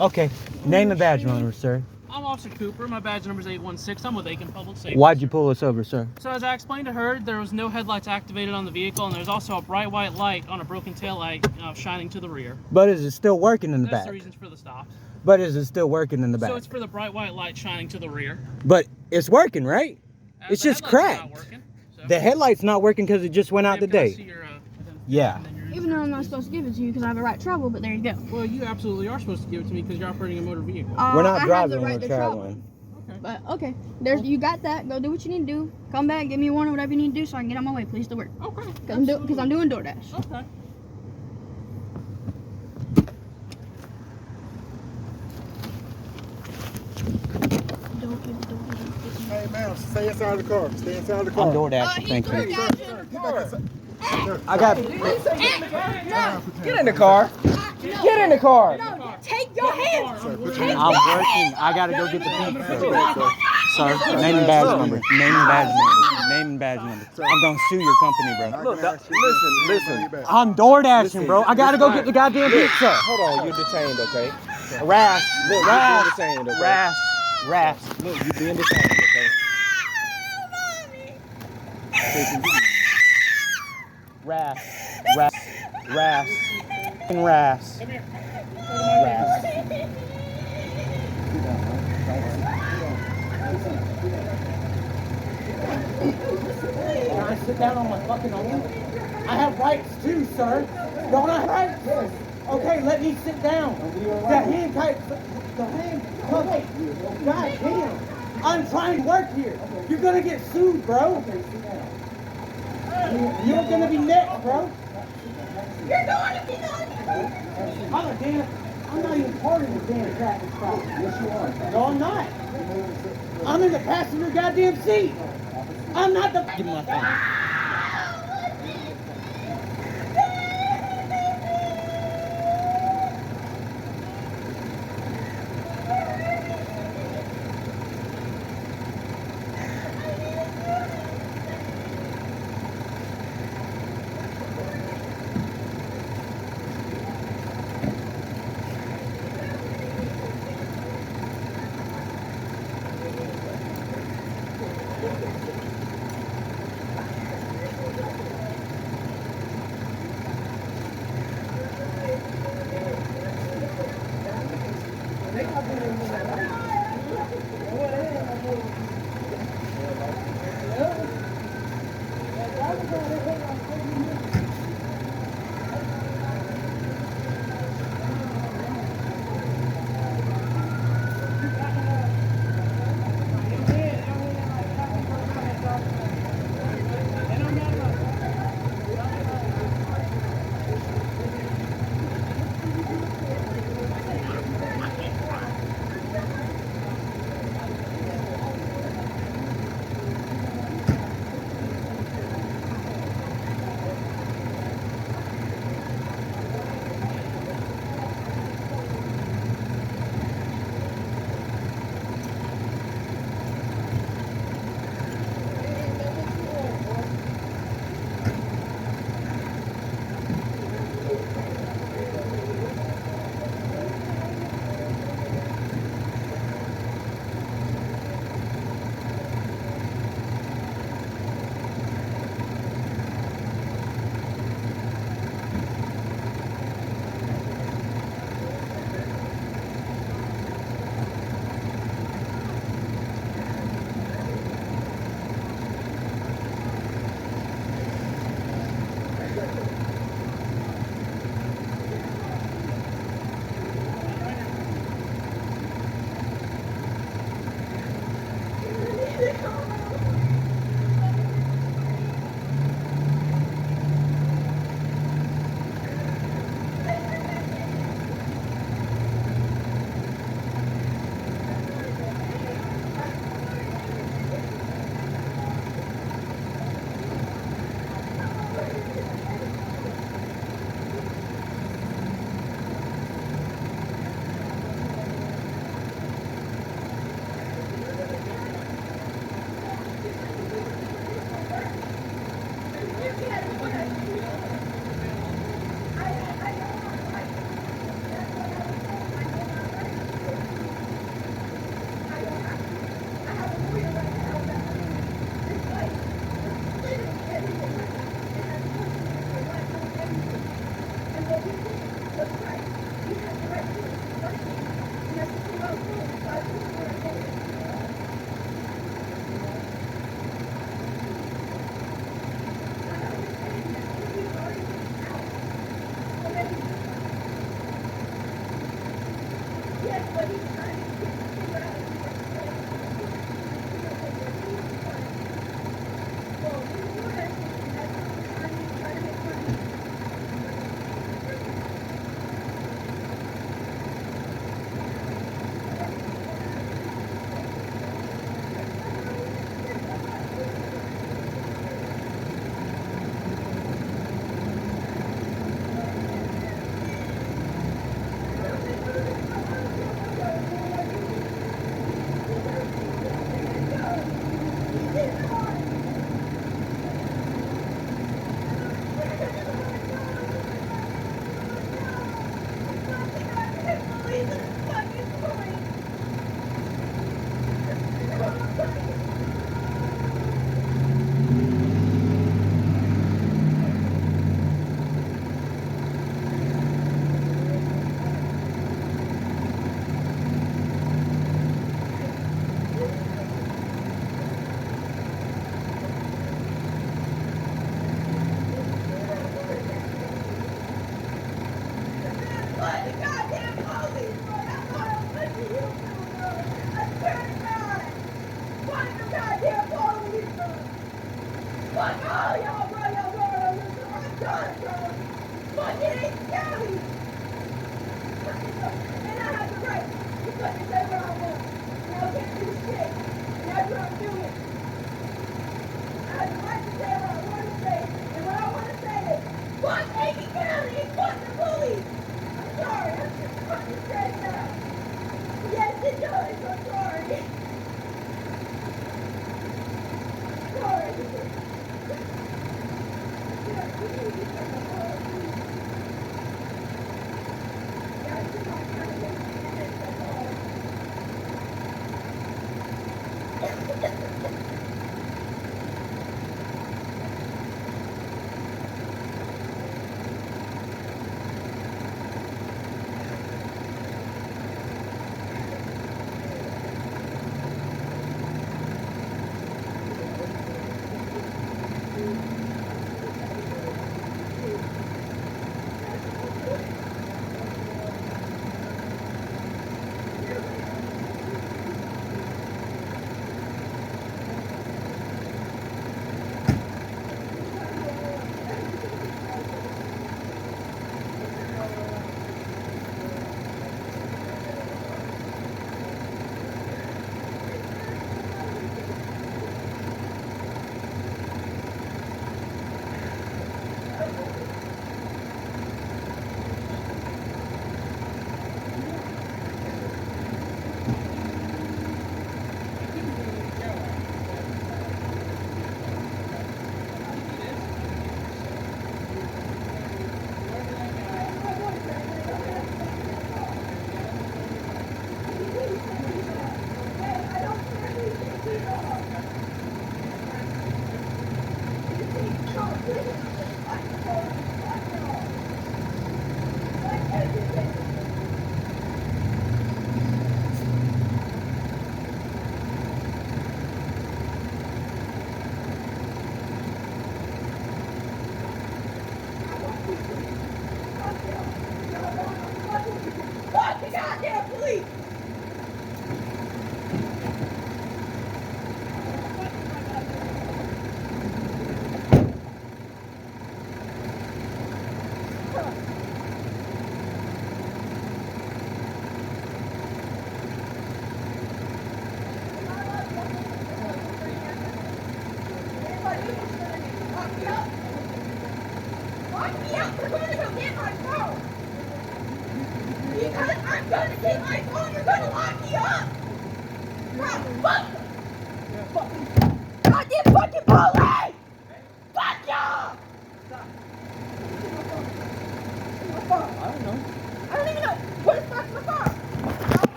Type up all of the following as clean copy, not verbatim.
Okay. Name and badge number, sir. I'm Officer Cooper. My badge number is 816. I'm with AIKEN Public Safety. Why'd you pull us over, sir? So as I explained to her, there was no headlights activated on the vehicle, and there's also a bright white light on a broken tail light shining to the rear. But is it still working in the That's back? the reasons for the stops. But is it still working in the back? So it's for the bright white light shining to the rear. But it's working, right? It's just cracked. Not working, so. The headlight's not working because it just went out today. Yeah. Even though I'm not supposed to give it to you because I have a right to travel, but there you go. Well, you absolutely are supposed to give it to me because you're operating a motor vehicle. We're not driving, I have the right we're to traveling. Okay. But okay, you got that. Go do what you need to do. Come back, give me a warning, whatever you need to do, so I can get on my way, please, to work. Okay. Because I'm doing DoorDash. Okay. Hey, ma'am, stay inside the car. Stay inside the car. I'm DoorDashing, thank you. I got... Get in the car. Get in the car. No, take your hands. I'm working. I gotta go get the pizza. Sir, name and badge number. Name and badge number. Name and badge number. I'm gonna sue your company, bro. Look, listen. I'm DoorDashing, bro. I gotta go get the goddamn pizza. Hold on, you're detained, okay? Ras. Look, you're being detained, okay? Ras. Look, you're being detained, okay? Ras. Can I sit down on my fucking own? I have rights too, sir. Don't I have rights? Yes. Okay, let me sit down. Okay. God damn. I'm trying to work here. You're gonna get sued, bro. Okay, sit down. You're gonna be next, bro. You're going to be next. Oh, damn. I'm not even part of the damn traffic stop. Yes, you are. No, I'm not. I'm in the passenger goddamn seat. I'm not the... Give me my phone.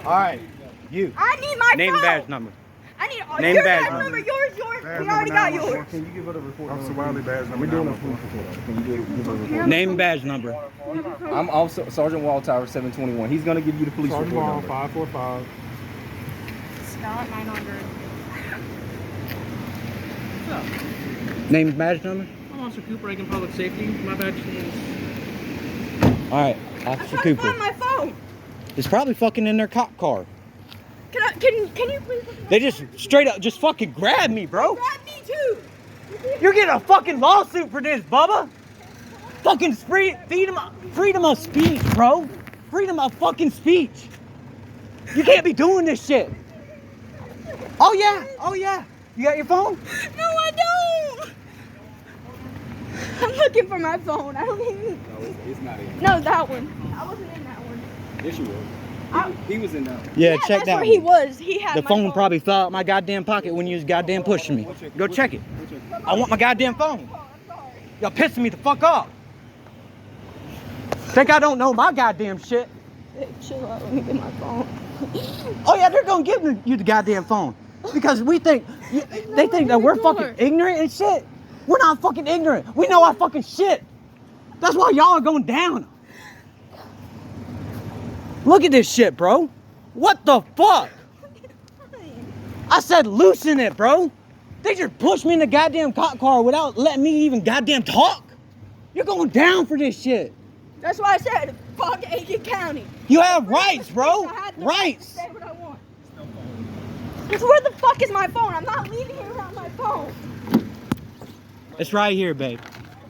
Alright, you. I need my Name phone. badge number. I need Name your badge badge number. number. Yours. Badge We number already got 911. yours. Can you give it a report? Officer Wiley, badge number We're doing a 911. police report. Can you give a report? Name badge number. I'm also Sergeant Walltower 721. He's gonna give you the police Sergeant report Wall, number. 545. Scott 900. Name badge number. I'm Officer Cooper, Aiken Public Safety. My badge is... Alright, Officer I'm trying to Cooper. find my phone. is probably fucking in their cop car. Can you please? They just straight up just fucking grabbed me, bro. Grab me too. You're getting a fucking lawsuit for this, Bubba. Fucking freedom of speech, bro. Freedom of fucking speech. You can't be doing this shit. Oh yeah, oh yeah. You got your phone? No, I don't. I'm looking for my phone. I don't even. No, it's not in. No, that one. I wasn't in that one. Yes, you were. He was in that one. Yeah, check that's that where one. he was. He had The my phone probably fell out my goddamn pocket when you was goddamn pushing me. Go check it. I want my goddamn phone. Y'all pissing me the fuck off. Think I don't know my goddamn shit? Hey, chill out. Let me get my phone. Oh yeah, they're gonna give you the goddamn phone because they think that we're fucking ignorant and shit. We're not fucking ignorant. We know our fucking shit. That's why y'all are going down. Look at this shit, bro. What the fuck? I said loosen it, bro. They just pushed me in the goddamn cop car without letting me even goddamn talk. You're going down for this shit. That's why I said fuck Aiken County. You have rights, bro. I had the right to Rights. say what I want. Because where the fuck is my phone? I'm not leaving here without my phone. It's right here, babe.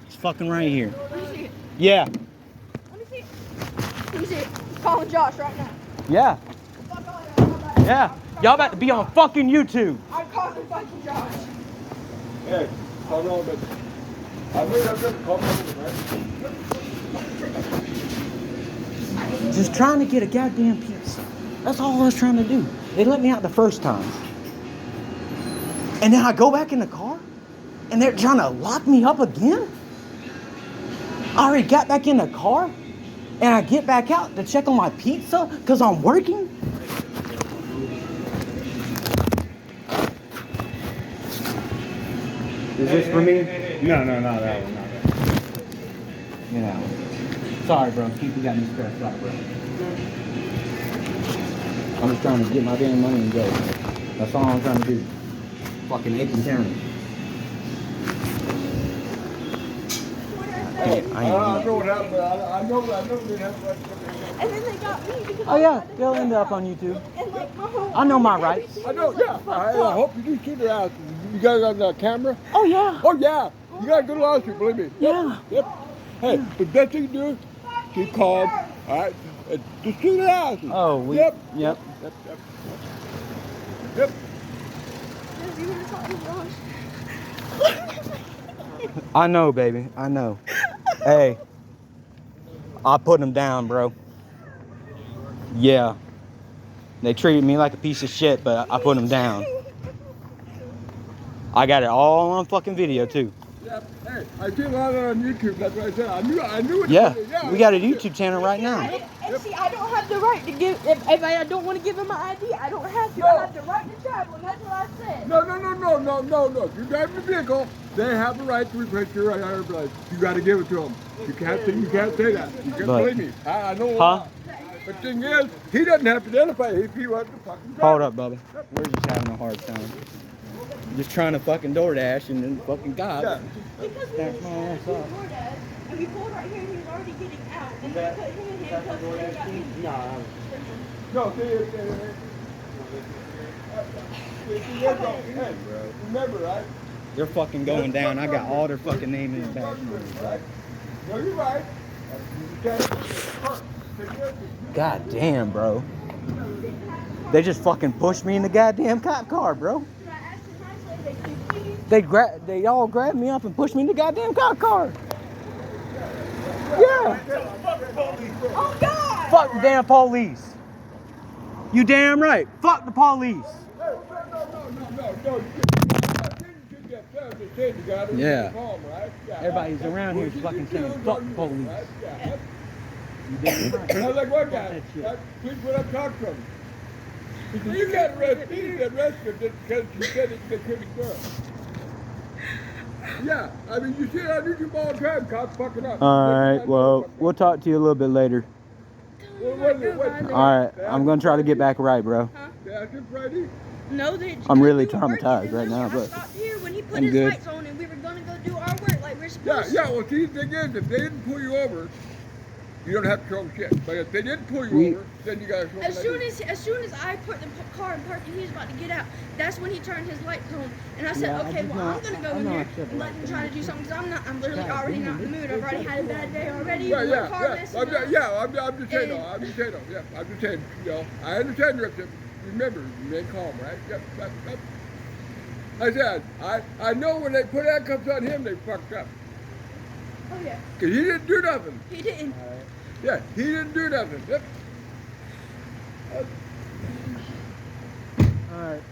It's fucking right here. Let me see it. Yeah. Let me see it. Let me see it. I'm calling Josh right now. Yeah. Fuck all that. Yeah. Y'all about to be on fucking YouTube. I'm calling fucking Josh. Hey, hold on, but I made up this call, right? Just trying to get a goddamn pizza. That's all I was trying to do. They let me out the first time. And then I go back in the car and they're trying to lock me up again? I already got back in the car and I get back out to check on my pizza because I'm working? Is this for me? No, that one, not that one. You know. Sorry, bro. You got me stressed out, bro. I'm just trying to get my damn money and go. That's all I'm trying to do. Fucking Aiken County. I know what happened, I know they happened. And then they got me because Oh yeah, they'll end up on YouTube. and like my whole I know my rights. I know, yeah. I hope you do keep it out. You got it on the camera? Oh yeah. Oh, yeah. You got a good lawsuit, believe me. Yeah. Yep. Hey, the best thing to do, keep calm. All right? Just keep it out. Oh, Yep. Yep. Yep. Because you were talking Josh. I know, baby. I know. Hey, I put them down, bro. Yeah. They treated me like a piece of shit, but I put them down. I got it all on fucking video, too. Yep. Hey, I see a lot of it on YouTube. That's what I said. I knew it. Yeah, we got a YouTube channel right now. And see, I don't have the right to give, if I don't want to give him my ID, I don't have to. No. I have the right to travel, and that's what I said. No. You drive the vehicle. They have the right to replace your driver's license. You got to give it to them. You can't say that. You can't believe me. I know. Huh? The thing is, he doesn't have to identify if he wasn't the fucking driver. Hold up, Bubba. We're just having a hard time. Just trying to fucking DoorDash and then fucking God. Yeah. Because we That's my ass were up. DoorDash, and we pulled right here, and he was already getting out, and then we put him in handcuffs, and then got me. No, hey, remember, right? They're fucking going down. I got all their fucking name in the back. No, you're right. God damn, bro. They just fucking pushed me in the goddamn cop car, bro. They all grabbed me up and pushed me in the goddamn cop car. Yeah. Oh, God! Fuck the damn police. You damn right. Fuck the police. Yeah. Everybody's around here fucking saying fuck the police. You damn right. I was like, what guy? Please put up, talk to him. Because you got arrested. You got arrested because you said they couldn't go. Yeah, I mean, you see it on YouTube all the time, cops fucking up. Alright, well, we'll talk to you a little bit later. Alright, I'm gonna try to get back right, bro. No, I'm really traumatized right now, but stopped here when he put I'm his good. lights on and we were gonna go do our work like we're supposed Yeah, well, see, the thing is, if they didn't pull you over, you don't have to show them shit. But if they did pull you over, then you gotta show them. As soon as I put the car in park and he was about to get out, that's when he turned his light on. And I said, Yeah, okay, I'm gonna go in there and let him try to do something because I'm literally already not in the mood. I've already had a bad day already. Right, I'm I'm just saying, you know, I understand your tip. Remember, remain calm, right? Yep. I said, I know when they put handcuffs on him, they fucked up. Oh yeah. Cause he didn't do nothing. He didn't. Yeah, he didn't do nothing. Yep. All right.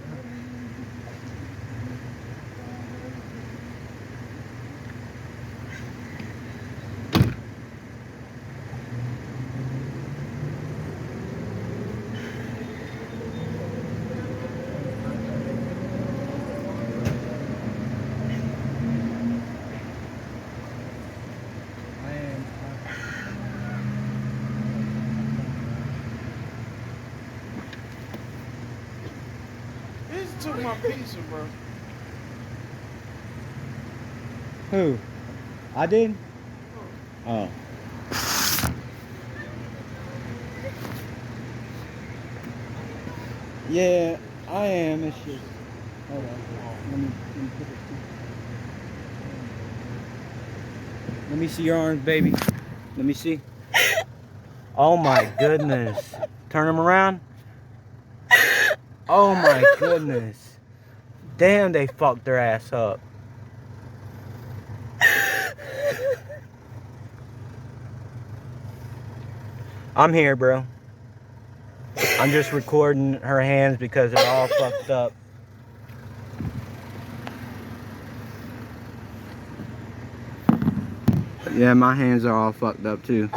He just took my pizza, bro. Who? I did? Oh. Yeah, I am. It's just. Hold on. Let me see your arms, baby. Let me see. Oh my goodness. Turn them around. Oh my goodness. Damn, they fucked their ass up. I'm here, bro. I'm just recording her hands because they're all fucked up. Yeah, my hands are all fucked up too.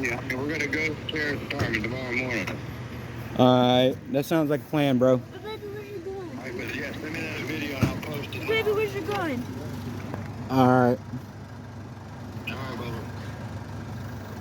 Yeah, we're gonna go to the sheriff's department tomorrow morning. Alright, that sounds like a plan, bro. But baby, where you going? All right, but yeah, send me that video and I'll post it. Baby, where's you going? Alright.